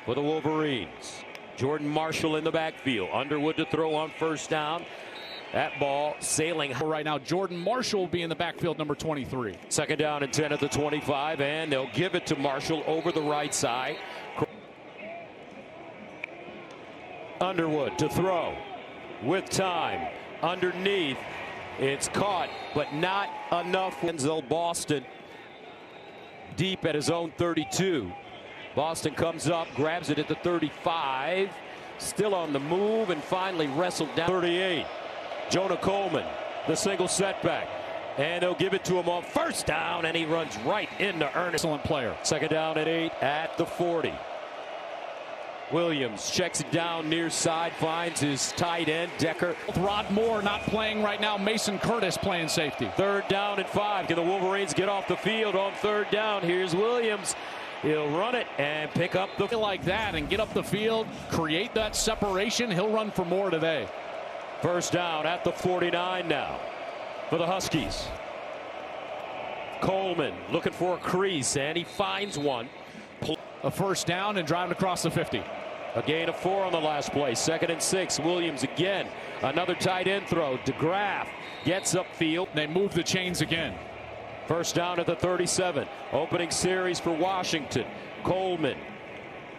for the Wolverines. Jordan Marshall in the backfield. Underwood to throw on first down. That ball sailing right now. Jordan Marshall will be in the backfield, number 23. Second down and 10 at the 25, and they'll give it to Marshall over the right side. Underwood to throw with time underneath. It's caught, but not enough. Denzel Boston deep at his own 32. Boston comes up, grabs it at the 35, still on the move, and finally wrestled down. 38. Jonah Coleman, the single setback, and they'll give it to him on first down, and he runs right into Ernest. Excellent player. Second down and 8 at the 40. Williams checks it down near side, finds his tight end, Decker. Rod Moore not playing right now. Mason Curtis playing safety. Third down and 5. Can the Wolverines get off the field on third down? Here's Williams. He'll run it and pick up the like that and get up the field, create that separation. He'll run for more today. First down at the 49 now for the Huskies. Coleman looking for a crease, and he finds one. A first down and driving across the 50. A gain of 4 on the last play. Second and 6. Williams again. Another tight end throw. DeGraff gets upfield. They move the chains again. First down at the 37. Opening series for Washington. Coleman.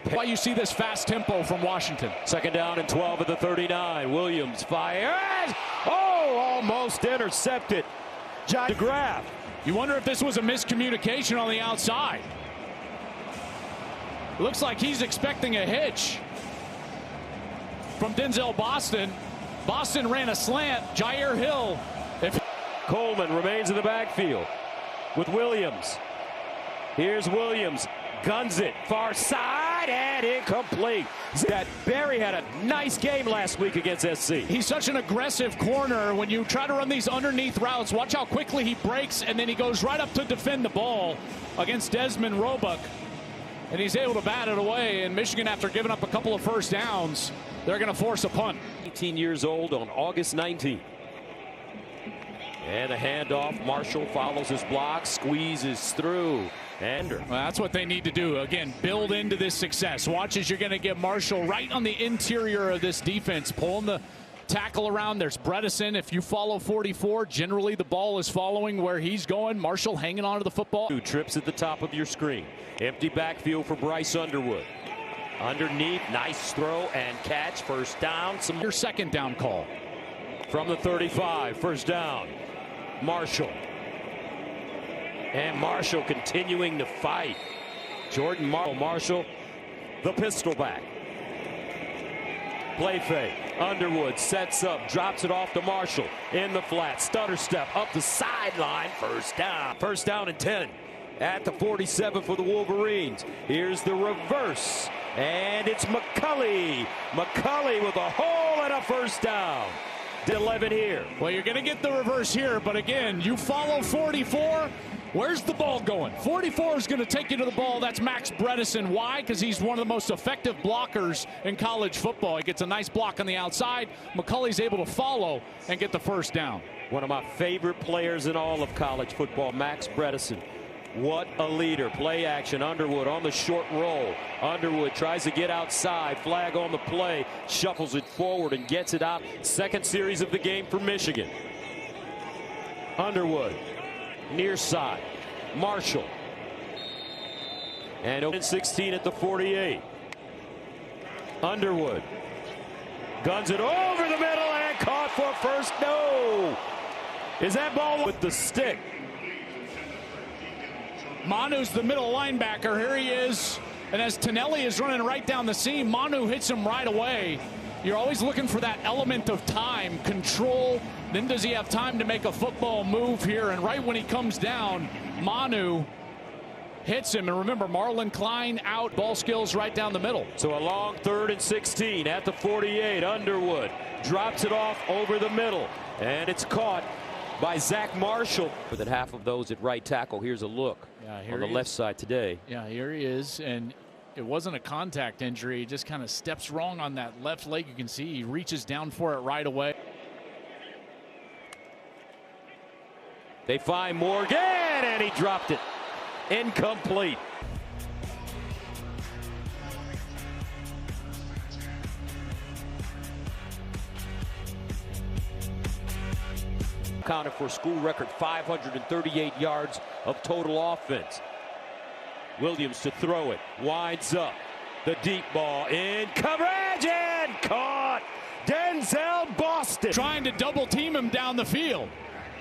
Why you see this fast tempo from Washington. Second down and 12 at the 39. Williams fires. Oh, almost intercepted. John DeGraff. You wonder if this was a miscommunication on the outside. Looks like he's expecting a hitch from Denzel Boston. Boston ran a slant. Jair Hill. Coleman remains in the backfield with Williams. Here's Williams. Guns it. Far side and incomplete. That Barry had a nice game last week against SC. He's such an aggressive corner. When you try to run these underneath routes, watch how quickly he breaks, and then he goes right up to defend the ball against Desmond Roebuck. And he's able to bat it away. And Michigan, after giving up a couple of first downs, they're going to force a punt. 18 years old on August 19th. And a handoff. Marshall follows his block, squeezes through. Well, that's what they need to do. Again, build into this success. Watch as you're going to get Marshall right on the interior of this defense, pulling the tackle around. There's Bredesen. If you follow 44, generally the ball is following where he's going. Marshall hanging on to the football. 2 trips at the top of your screen. Empty backfield for Bryce Underwood. Underneath, nice throw and catch. First down. Your second down call. From the 35, first down. Marshall. And Marshall continuing to fight. Jordan Marshall, the pistol back. Play fake. Underwood sets up, drops it off to Marshall. In the flat, stutter step up the sideline. First down. First down and 10 at the 47 for the Wolverines. Here's the reverse. And it's McCulley. McCulley with a hole and a first down. 11 here. Well, you're going to get the reverse here, but again, you follow 44. Where's the ball going? 44 is going to take you to the ball. That's Max Bredesen. Why? Because he's one of the most effective blockers in college football. He gets a nice block on the outside. McCulley's able to follow and get the first down. One of my favorite players in all of college football, Max Bredesen. What a leader. Play action. Underwood on the short roll. Underwood tries to get outside. Flag on the play. Shuffles it forward and gets it out. Second series of the game for Michigan. Underwood. Near side. Marshall. And open 16 at the 48. Underwood. Guns it over the middle and caught for first. No. Is that ball with the stick? Manu's the middle linebacker. Here he is. And as Tonelli is running right down the seam, Manu hits him right away. You're always looking for that element of time, control. Then does he have time to make a football move here? And right when he comes down, Manu hits him. And remember, Marlon Klein out, ball skills right down the middle. So a long 3rd and 16 at the 48. Underwood drops it off over the middle. And it's caught by Zach Marshall. More than half of those at right tackle. Here's a look on the left side today. Yeah, here he is. And it wasn't a contact injury. He just kind of steps wrong on that left leg. You can see he reaches down for it right away. They find Morgan, and he dropped it. Incomplete. Counted for a school record 538 yards of total offense. Williams to throw it. Winds up. The deep ball in coverage and caught. Denzel Boston. Trying to double team him down the field.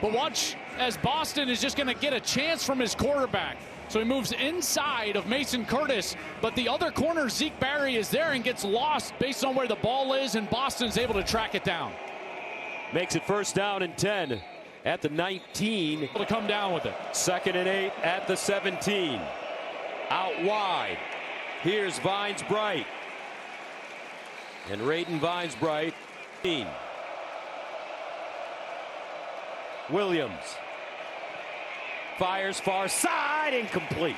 But watch as Boston is just going to get a chance from his quarterback. So he moves inside of Mason Curtis, but the other corner, Zeke Barry, is there and gets lost based on where the ball is, and Boston's able to track it down. Makes it first down and 10 at the 19. To come down with it. 2nd and 8 at the 17. Out wide. Here's Vines Bright. And Rayton Vines Bright. Williams. Fires far side, incomplete.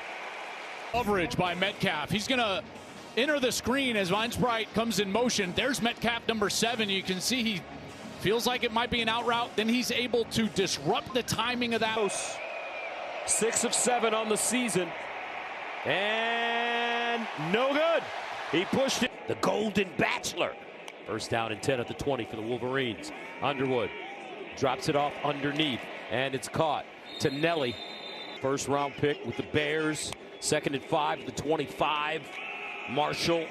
Coverage by Metcalf. He's going to enter the screen as Vines Bright comes in motion. There's Metcalf, number 7. You can see he feels like it might be an out route. Then he's able to disrupt the timing of that. 6 of 7 on the season. And no good. He pushed it. The Golden Bachelor. First down and 10 at the 20 for the Wolverines. Underwood drops it off underneath, and it's caught. To Nelly. First round pick with the Bears. 2nd and 5 at the 25. Marshall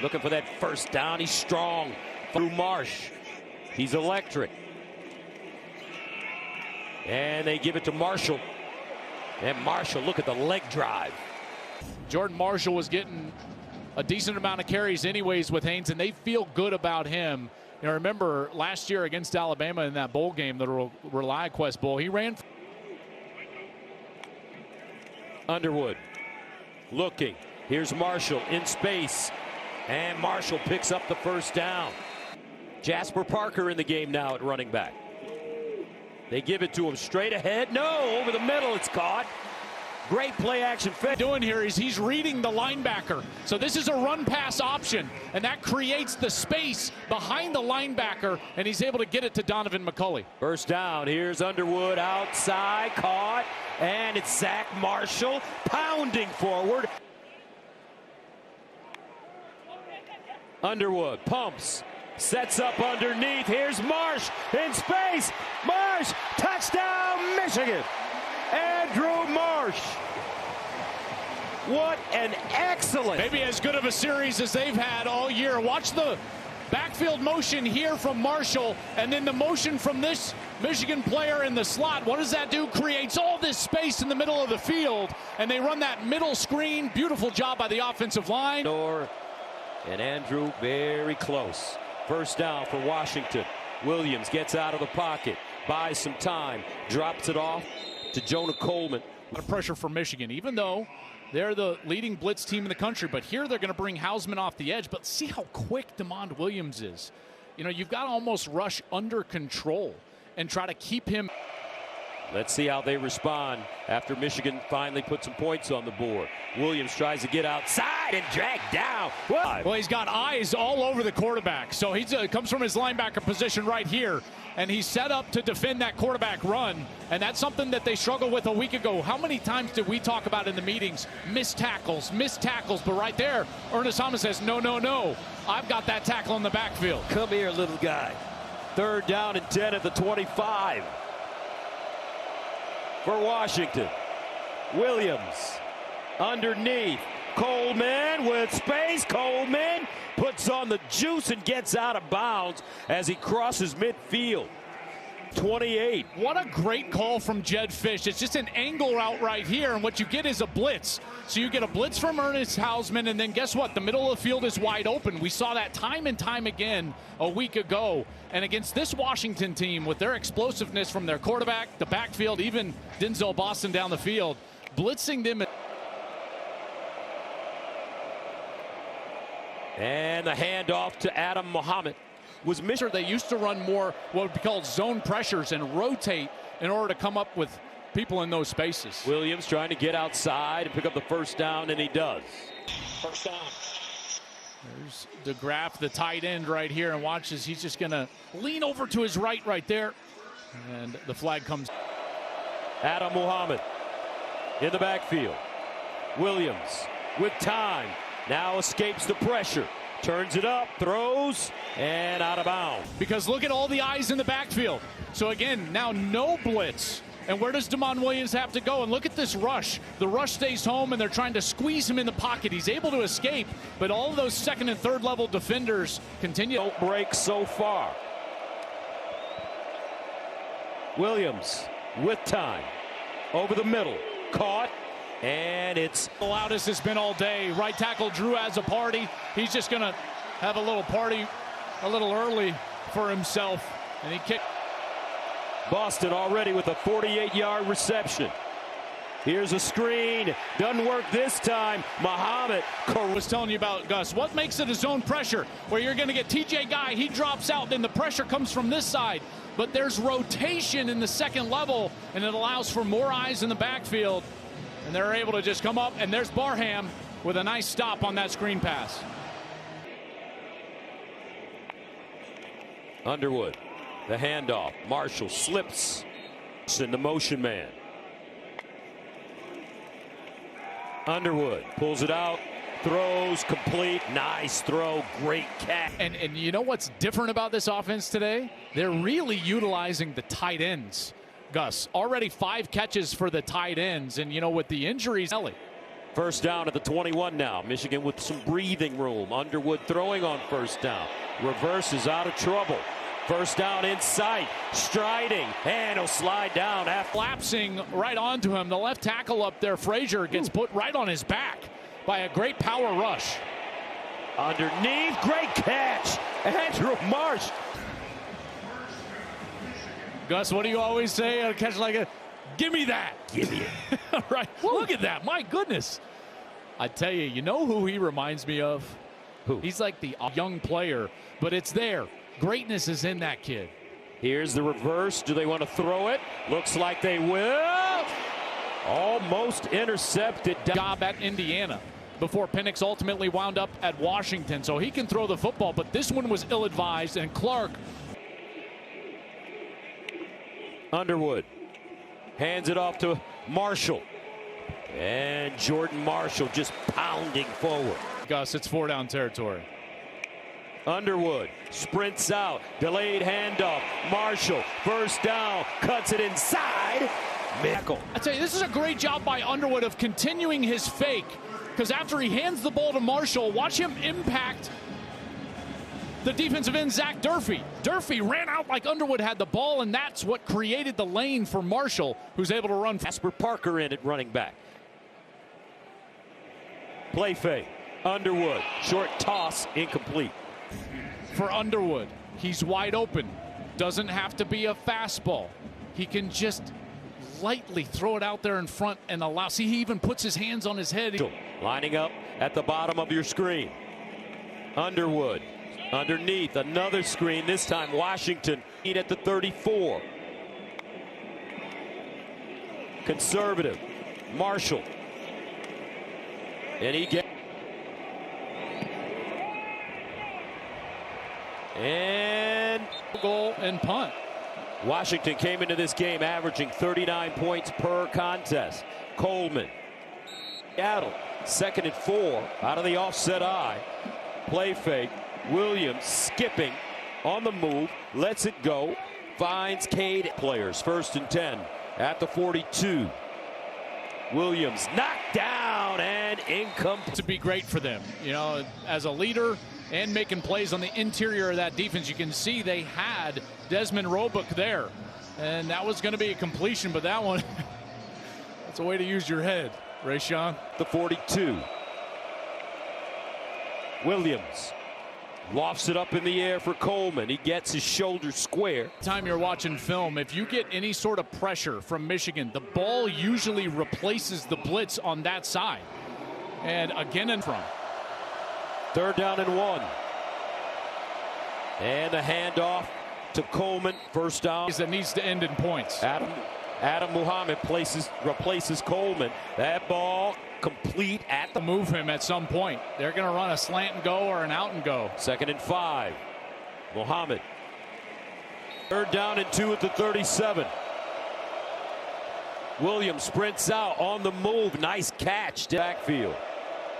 looking for that first down. He's strong through Marsh. He's electric. And they give it to Marshall. And Marshall, look at the leg drive. Jordan Marshall was getting a decent amount of carries anyways with Haynes, and they feel good about him. You know, remember last year against Alabama in that bowl game, the ReliaQuest Bowl, he ran. Underwood looking. Here's Marshall in space. And Marshall picks up the first down. Jasper Parker in the game now at running back. They give it to him straight ahead. No, over the middle it's caught. Great play action fit. Doing here is he's reading the linebacker. So this is a run pass option, and that creates the space behind the linebacker, and he's able to get it to Donovan McCulley. First down. Here's Underwood outside, caught, and it's Zach Marshall pounding forward. Underwood pumps, sets up underneath. Here's Marsh in space. Marsh, touchdown, Michigan. Andrew Marsh. What an excellent. Maybe as good of a series as they've had all year. Watch the backfield motion here from Marshall, and then the motion from this Michigan player in the slot. What does that do? Creates all this space in the middle of the field, and they run that middle screen. Beautiful job by the offensive line. And Andrew very close. First down for Washington. Williams gets out of the pocket, buys some time, drops it off to Jonah Coleman. A lot of pressure for Michigan, even though they're the leading blitz team in the country. But here they're going to bring Hausman off the edge. But see how quick DeMond Williams is. You know, you've got to almost rush under control and try to keep him. Let's see how they respond after Michigan finally put some points on the board. Williams tries to get outside and dragged down. Well, he's got eyes all over the quarterback. So he comes from his linebacker position right here, and he's set up to defend that quarterback run. And that's something that they struggled with a week ago. How many times did we talk about in the meetings? Missed tackles. But right there, Ernest Thomas says, no, no, no. I've got that tackle in the backfield. Come here, little guy. 3rd down and 10 at the 25. For Washington. Williams underneath. Coleman with space. Coleman puts on the juice and gets out of bounds as he crosses midfield. 28. What a great call from Jed Fish. It's just an angle route right here, and what you get is a blitz. So you get a blitz from Ernest Hausman, and then guess what? The middle of the field is wide open. We saw that time and time again a week ago. And against this Washington team, with their explosiveness from their quarterback, the backfield, even Denzel Boston down the field, blitzing them. And the handoff to Adam Muhammad. Was Michigan, they used to run more what would be called zone pressures and rotate in order to come up with people in those spaces. Williams trying to get outside and pick up the first down, and he does. First down. There's DeGraff, the tight end right here, and watches. He's just going to lean over to his right there. And the flag comes. Adam Muhammad in the backfield. Williams with time. Now escapes the pressure. Turns it up, throws, and out of bounds. Because look at all the eyes in the backfield. So again, now no blitz. And where does Damon Williams have to go? And look at this rush. The rush stays home, and they're trying to squeeze him in the pocket. He's able to escape, but all of those second and third level defenders continue. Don't break so far. Williams with time. Over the middle. Caught. And it's the loudest it's been all day. Right tackle Drew has a party. He's just going to have a little party a little early for himself. And he kicked. Boston already with a 48-yard reception. Here's a screen. Doesn't work this time. Muhammad was telling you about, Gus. What makes it a zone pressure? Where you're going to get TJ Guy. He drops out. Then the pressure comes from this side. But there's rotation in the second level. And it allows for more eyes in the backfield. And they're able to just come up. And there's Barham with a nice stop on that screen pass. Underwood. The handoff. Marshall slips in the motion man. Underwood pulls it out, throws, complete, nice throw, great catch. And you know what's different about this offense today? They're really utilizing the tight ends, Gus. Already 5 catches for the tight ends, and you know, with the injuries. First down at the 21 now. Michigan with some breathing room. Underwood throwing on first down. Reverse is out of trouble. First down in sight, striding, and he'll slide down. Collapsing right onto him. The left tackle up there, Frazier, gets put right on his back by a great power rush. Underneath, great catch, Andrew Marsh. Gus, what do you always say? A catch like a, give me that. Give me it. Right, look at that, my goodness. I tell you, you know who he reminds me of? Who? He's like the young player, but it's there. Greatness is in that kid. Here's the reverse. Do they want to throw it? Looks like they will. Almost intercepted. Job at Indiana before Penix ultimately wound up at Washington. So he can throw the football, but this one was ill-advised, and Clark. Underwood hands it off to Marshall. And Jordan Marshall just pounding forward. Gus, it's 4-down territory. Underwood sprints out, delayed handoff. Marshall, first down, cuts it inside. Mickle. I tell you, this is a great job by Underwood of continuing his fake, because after he hands the ball to Marshall, watch him impact the defensive end, Zach Durfee. Durfee ran out like Underwood had the ball, and that's what created the lane for Marshall, who's able to run. Casper Parker in at running back. Play fake. Underwood, short toss, incomplete. For Underwood, he's wide open. Doesn't have to be a fastball. He can just lightly throw it out there in front and allow. See, he even puts his hands on his head. Lining up at the bottom of your screen. Underwood underneath, another screen. This time Washington at the 34. Conservative. Marshall. And he gets. And goal and punt. Washington came into this game averaging 39 points per contest. Coleman. Seattle, 2nd and 4 out of the offset eye. Play fake. Williams skipping on the move. Lets it go. Finds Cade. Players 1st and 10 at the 42. Williams knocked down and incomplete. To be great for them, you know, as a leader and making plays on the interior of that defense. You can see they had Desmond Roebuck there, and that was going to be a completion, but that one, that's a way to use your head, Rayshon. The 42. Williams lofts it up in the air for Coleman. He gets his shoulder square. Time you're watching film, if you get any sort of pressure from Michigan, the ball usually replaces the blitz on that side. And again in front. 3rd down and 1. And a handoff to Coleman. First down. That needs to end in points. Adam Muhammad replaces Coleman. That ball complete at the. Move him at some point. They're going to run a slant and go or an out and go. 2nd and 5. Muhammad. 3rd down and 2 at the 37. Williams sprints out on the move. Nice catch. Backfield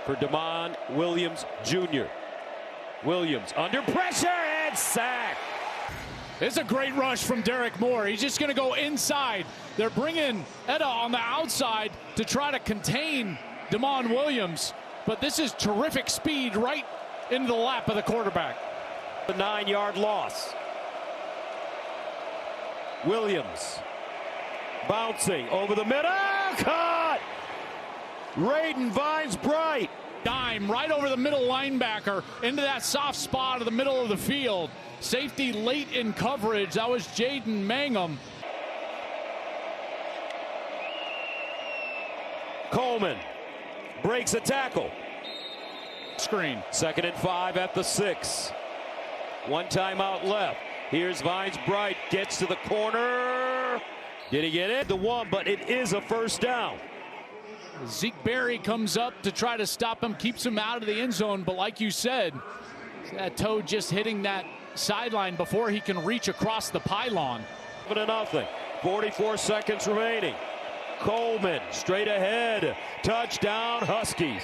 for Damon Williams Jr. Williams under pressure and sack. It's a great rush from Derek Moore. He's just going to go inside. They're bringing Etta on the outside to try to contain Damon Williams. But this is terrific speed right into the lap of the quarterback. The 9-yard loss. Williams bouncing over the middle. Caught! Raiden Vines Bright. Dime right over the middle linebacker into that soft spot of the middle of the field. Safety late in coverage. That was Jaden Mangum. Coleman breaks a tackle. Screen. 2nd and 5 at the 6. One timeout left. Here's Vines Bright. Gets to the corner. Did he get it? The one, but it is a first down. Zeke Berry comes up to try to stop him, keeps him out of the end zone. But like you said, that toe just hitting that sideline before he can reach across the pylon. 7-0. 44 seconds remaining. Coleman straight ahead. Touchdown Huskies.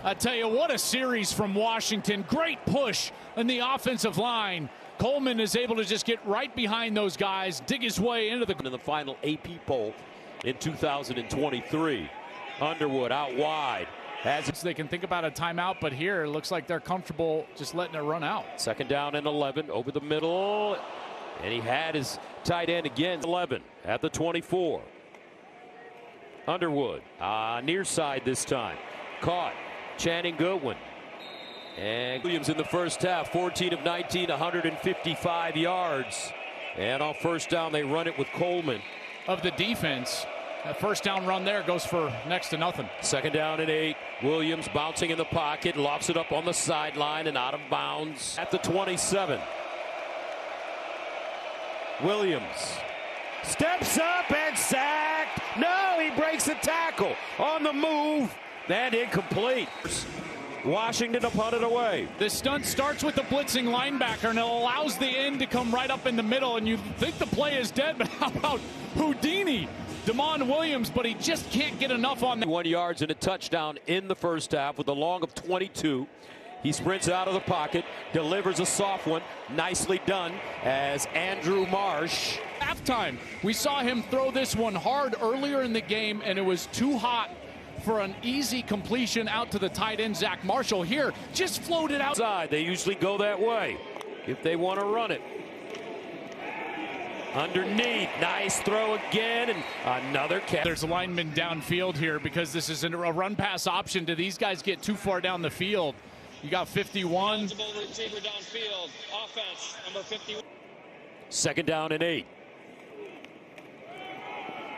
I tell you, what a series from Washington. Great push in the offensive line. Coleman is able to just get right behind those guys, dig his way into the final AP poll in 2023. Underwood out wide. They can think about a timeout, but here it looks like they're comfortable just letting it run out. 2nd down and 11 over the middle. And he had his tight end again. 11 at the 24. Underwood near side this time. Caught. Channing Goodwin. And Williams in the first half, 14 of 19, 155 yards. And on first down, they run it with Coleman. Of the defense, that first down run there goes for next to nothing. 2nd down and 8. Williams bouncing in the pocket, lofts it up on the sideline and out of bounds at the 27. Williams steps up and sacked. No, he breaks the tackle on the move. And incomplete. Washington to punt it away. This stunt starts with the blitzing linebacker, and it allows the end to come right up in the middle, and you think the play is dead, but how about Houdini? Damon Williams, but he just can't get enough on that. 1 yards and a touchdown in the first half with a long of 22. He sprints out of the pocket, delivers a soft one. Nicely done as Andrew Marsh. Halftime, we saw him throw this one hard earlier in the game, and it was too hot for an easy completion out to the tight end, Zach Marshall. Here, just floated outside. They usually go that way if they want to run it. Underneath, nice throw again, and another catch. There's a lineman downfield here because this is a run-pass option. Do these guys get too far down the field? You got 51. Receiver downfield, offense, number 51. 2nd down and 8.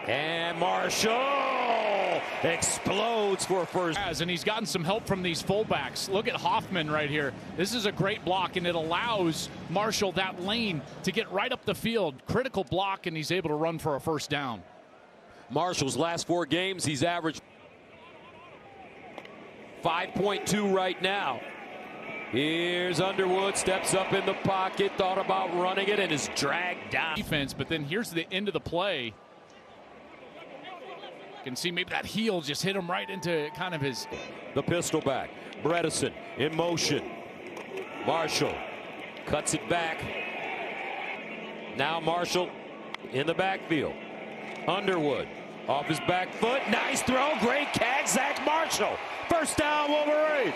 And Marshall explodes for a first. And he's gotten some help from these fullbacks. Look at Hoffman right here. This is a great block, and it allows Marshall that lane to get right up the field. Critical block, and he's able to run for a first down. Marshall's last 4 games, he's averaged 5.2 right now. Here's Underwood, steps up in the pocket, thought about running it, and is dragged down. Defense, but then here's the end of the play. You can see maybe that heel just hit him right into kind of his. The pistol back. Bredesen in motion. Marshall cuts it back. Now Marshall in the backfield. Underwood off his back foot. Nice throw. Great catch. Zach Marshall. First down, Wolverine.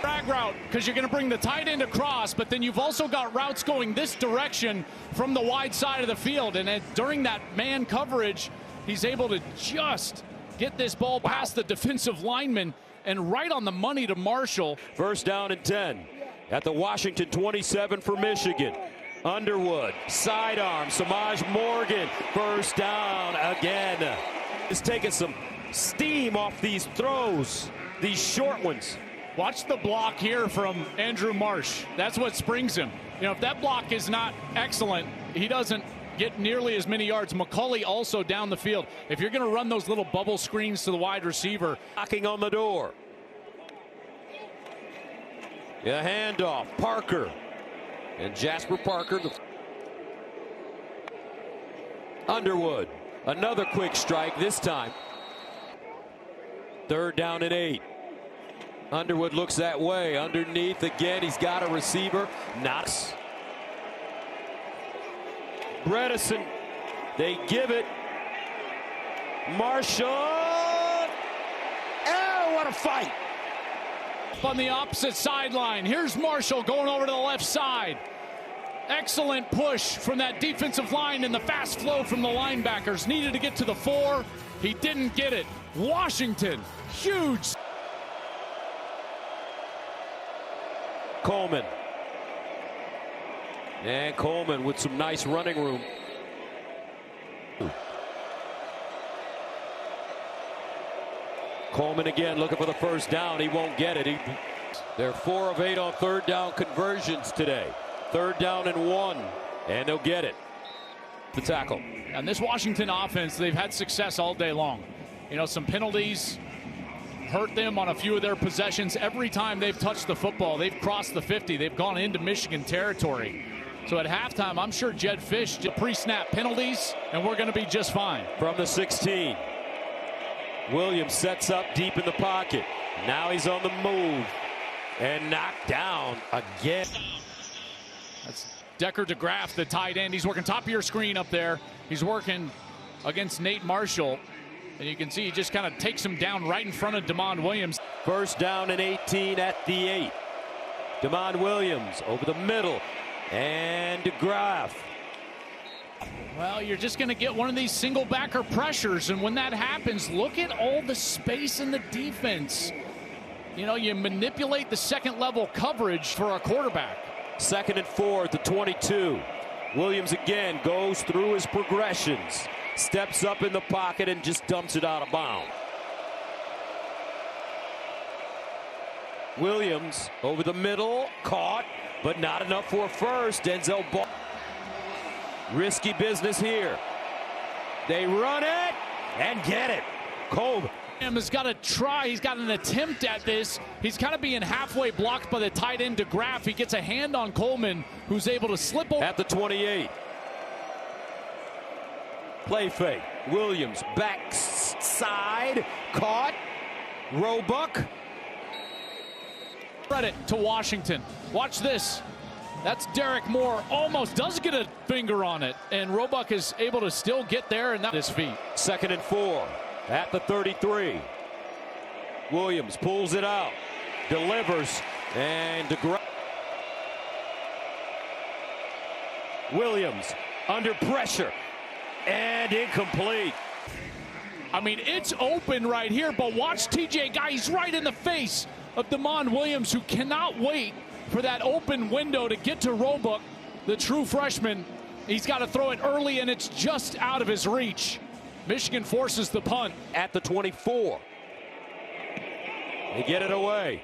Drag route, because you're going to bring the tight end across, but then you've also got routes going this direction from the wide side of the field. And during that man coverage, he's able to just get this ball past the defensive lineman and right on the money to Marshall. First down and 10 at the Washington 27 for Michigan. Underwood, sidearm, Samaj Morgan, first down again. He's taking some steam off these throws, these short ones. Watch the block here from Andrew Marsh. That's what springs him. You know, if that block is not excellent, he doesn't get nearly as many yards. McCulley also down the field. If you're going to run those little bubble screens to the wide receiver. Knocking on the door. A handoff. Parker. And Jasper Parker. Underwood. Another quick strike this time. 3rd down and 8. Underwood looks that way. Underneath again. He's got a receiver. Knox. Bredesen. They give it. Marshall. Oh, what a fight. On the opposite sideline. Here's Marshall going over to the left side. Excellent push from that defensive line and the fast flow from the linebackers. Needed to get to the 4. He didn't get it. Washington, huge. Coleman. And Coleman with some nice running room. Coleman again looking for the 1st down. He won't get it. They're 4 of 8 on 3rd down conversions today. 3rd down and 1. And they'll get it. The tackle. And this Washington offense, they've had success all day long. You know, some penalties hurt them on a few of their possessions. Every time they've touched the football, they've crossed the 50. They've gone into Michigan territory. So at halftime, I'm sure Jed Fish did pre-snap penalties, and we're going to be just fine. From the 16. Williams sets up deep in the pocket. Now he's on the move. And knocked down again. That's Decker DeGraff, the tight end. He's working top of your screen up there. He's working against Nate Marshall. And you can see he just kind of takes him down right in front of Demond Williams. 1st down and 18 at the 8. Demond Williams over the middle. And DeGraff. Well, you're just going to get one of these single backer pressures. And when that happens, look at all the space in the defense. You know, you manipulate the 2nd level coverage for a quarterback. 2nd and 4 at the 22. Williams again goes through his progressions. Steps up in the pocket and just dumps it out of bounds. Williams over the middle. Caught, but not enough for a 1st. Denzel Ball. Risky business here. They run it and get it. Coleman has got to try. He's got an attempt at this. He's kind of being halfway blocked by the tight end DeGraff. He gets a hand on Coleman, who's able to slip over. At the 28. Play fake. Williams back side. Caught. Roebuck. Credit to Washington. Watch this. That's Derek Moore. Almost does get a finger on it. And Roebuck is able to still get there and his feet. 2nd and 4 at the 33. Williams pulls it out. Delivers. And DeGraff. Williams under pressure. And incomplete. I mean, it's open right here, but watch TJ Guy. He's right in the face of Demond Williams, who cannot wait for that open window to get to Roebuck, the true freshman. He's got to throw it early, and it's just out of his reach. Michigan forces the punt. At the 24. They get it away.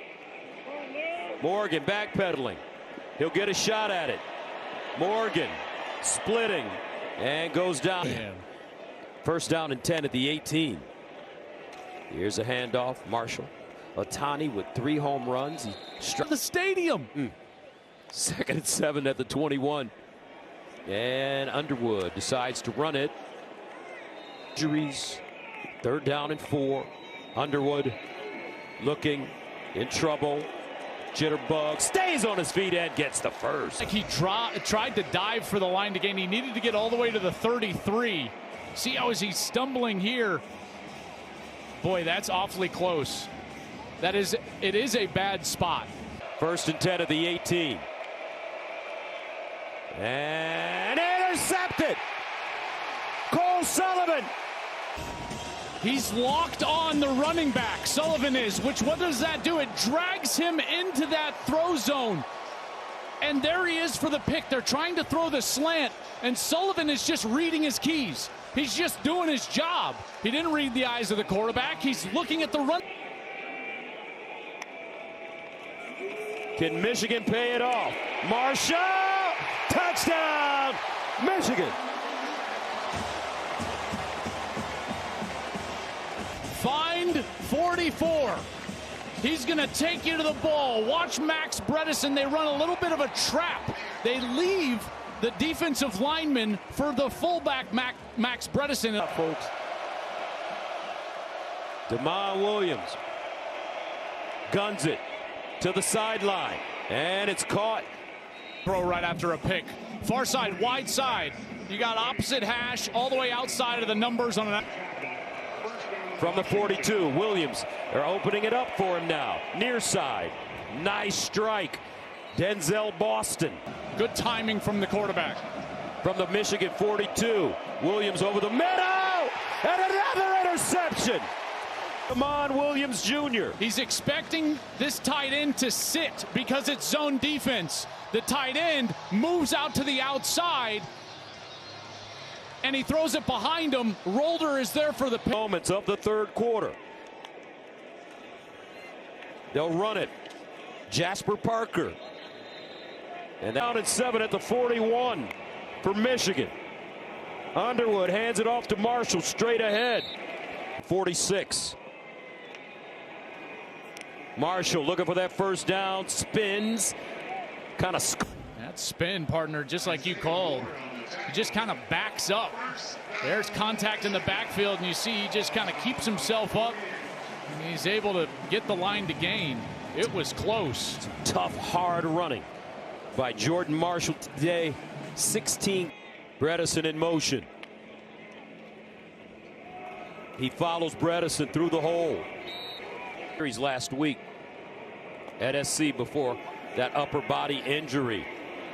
Morgan backpedaling. He'll get a shot at it. Morgan splitting. And goes down. Man. 1st down and 10 at the 18. Here's a handoff. Marshall. Otani with 3 home runs. He struck the stadium. 2nd and 7 at the 21. And Underwood decides to run it. Injuries. 3rd down and 4. Underwood looking in trouble. Jitterbug stays on his feet and gets the 1st. Like he tried to dive for the line to gain. He needed to get all the way to the 33. See how is he stumbling here? Boy, that's awfully close. It is a bad spot. 1st and 10 at the 18. And intercepted. Cole Sullivan. He's locked on the running back. Sullivan is, what does that do? It drags him into that throw zone. And there he is for the pick. They're trying to throw the slant, and Sullivan is just reading his keys. He's just doing his job. He didn't read the eyes of the quarterback. He's looking at the run. Can Michigan pay it off? Marshall! Touchdown! Michigan! Find 44. He's going to take you to the ball. Watch Max Bredesen. They run a little bit of a trap. They leave the defensive lineman for the fullback, Max Bredesen. Folks. DeMond Williams guns it to the sideline, and it's caught. Throw right after a pick. Far side, wide side. You got opposite hash all the way outside of the numbers on an. From the 42, Williams, they're opening it up for him now. Near side, nice strike. Denzel Boston. Good timing from the quarterback. From the Michigan 42, Williams over the middle, and another interception. DeMond Williams Jr. He's expecting this tight end to sit because it's zone defense. The tight end moves out to the outside, and he throws it behind him. Rolder is there for the moments of the third quarter. They'll run it. Jasper Parker. And down at 7 at the 41 for Michigan. Underwood hands it off to Marshall straight ahead. 46. Marshall looking for that first down. Spins. Kind of. That spin, partner, just like you called. He just kind of backs up. There's contact in the backfield, and you see he just kind of keeps himself up. And he's able to get the line to gain. It was close. Tough, hard running by Jordan Marshall today. 16. Bredesen in motion. He follows Bredesen through the hole. He's last week at SC before that upper body injury.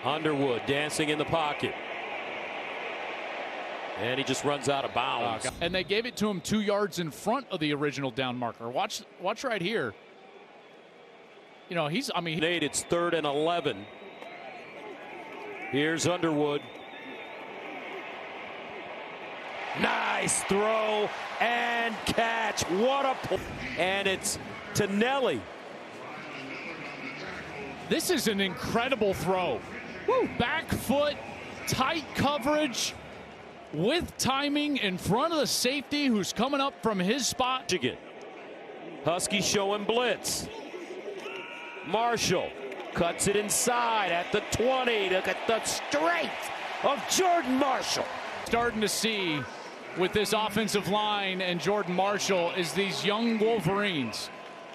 Underwood dancing in the pocket. And he just runs out of bounds. And they gave it to him 2 yards in front of the original down marker. Watch right here. You know, Nate, it's 3rd and 11. Here's Underwood. Nice throw and catch. What a play. And it's Tonelli. This is an incredible throw. Woo. Back foot, tight coverage, with timing in front of the safety who's coming up from his spot. Michigan. Husky showing blitz. Marshall cuts it inside at the 20. Look at the strength of Jordan Marshall. Starting to see with this offensive line and Jordan Marshall is these young Wolverines.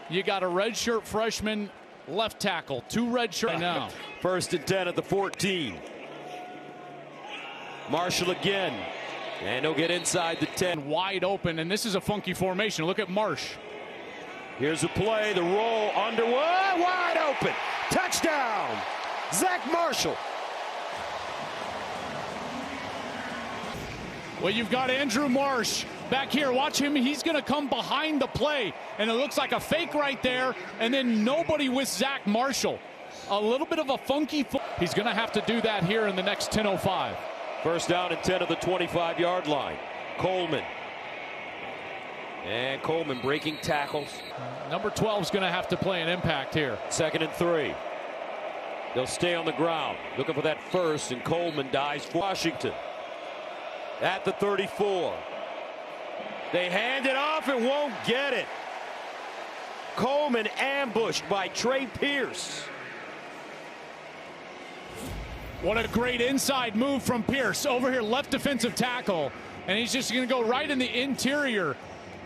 You got a redshirt freshman left tackle, 2 redshirt now. 1st and 10 at the 14. Marshall again, and he'll get inside the 10. Wide open, and this is a funky formation. Look at Marsh. Here's the play, the roll, Underwood, wide open. Touchdown, Zach Marshall. Well, you've got Andrew Marsh back here. Watch him. He's going to come behind the play, and it looks like a fake right there, and then nobody with Zach Marshall. A little bit of a funky. He's going to have to do that here in the next 10:05. 1st down and 10 of the 25-yard line. Coleman. And Coleman breaking tackles. Number 12 is going to have to play an impact here. 2nd and 3. They'll stay on the ground. Looking for that first, and Coleman dives for Washington. At the 34. They hand it off and won't get it. Coleman ambushed by Trey Pierce. What a great inside move from Pierce. Over here, left defensive tackle. And he's just going to go right in the interior.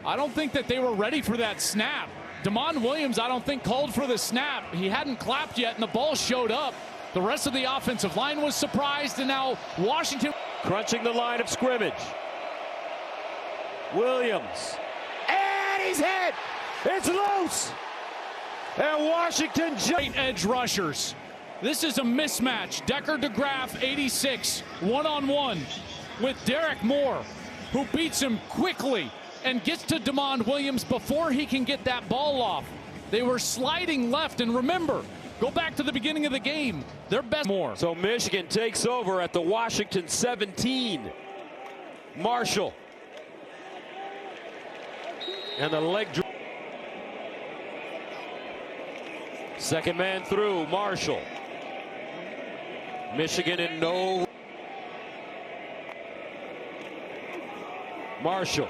I don't think that they were ready for that snap. DeMond Williams, I don't think, called for the snap. He hadn't clapped yet, and the ball showed up. The rest of the offensive line was surprised, and now Washington. Crunching the line of scrimmage. Williams. And he's hit. It's loose. And Washington. Great edge rushers. This is a mismatch. Decker DeGraff, 86, one-on-one with Derek Moore, who beats him quickly and gets to DeMond Williams before he can get that ball off. They were sliding left, and remember, go back to the beginning of the game. Their best more. So Michigan takes over at the Washington 17. Marshall. And the leg drop. Second man through, Marshall. Michigan in no. Marshall.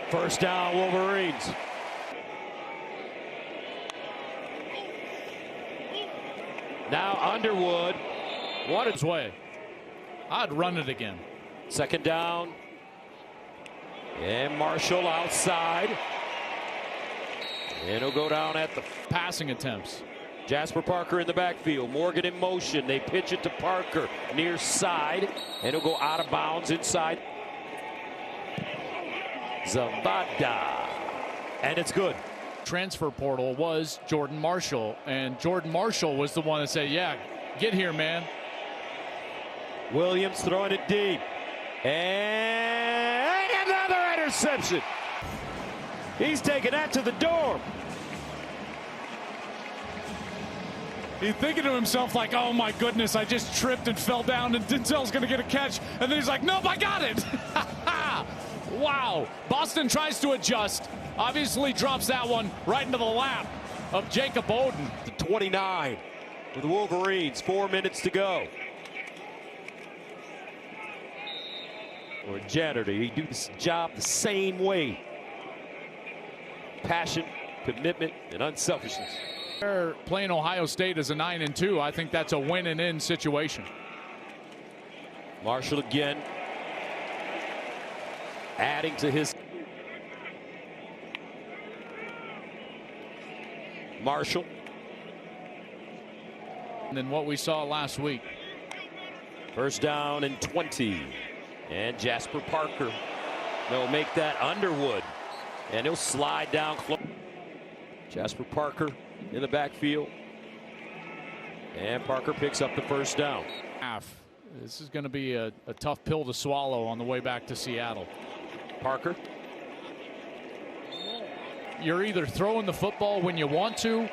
First down, Wolverines. Now Underwood. What its way. I'd run it again. 2nd down. And Marshall outside. And he'll go down at the Passing attempts. Jasper Parker in the backfield. Morgan in motion. They pitch it to Parker near side. And he'll go out of bounds inside. Zavada. And it's good. Transfer portal was Jordan Marshall. And Jordan Marshall was the one that said, yeah, get here, man. Williams throwing it deep. And another interception. He's taking that to the dorm. He's thinking to himself like, oh my goodness, I just tripped and fell down and Denzel's going to get a catch. And then he's like, nope, I got it. Wow. Boston tries to adjust. Obviously drops that one right into the lap of Jacob Oden. The 29 for the Wolverines. 4 minutes to go. Or janitor, he do this job the same way. Passion, commitment, and unselfishness. They're playing Ohio State as a 9-2. I think that's a win and in situation. Marshall again, adding to his. Marshall. And then what we saw last week. First down and 20. And Jasper Parker. They'll make that Underwood. And he'll slide down close. Jasper Parker in the backfield. And Parker picks up the first down. This is going to be a tough pill to swallow on the way back to Seattle. Parker. You're either throwing the football when you want to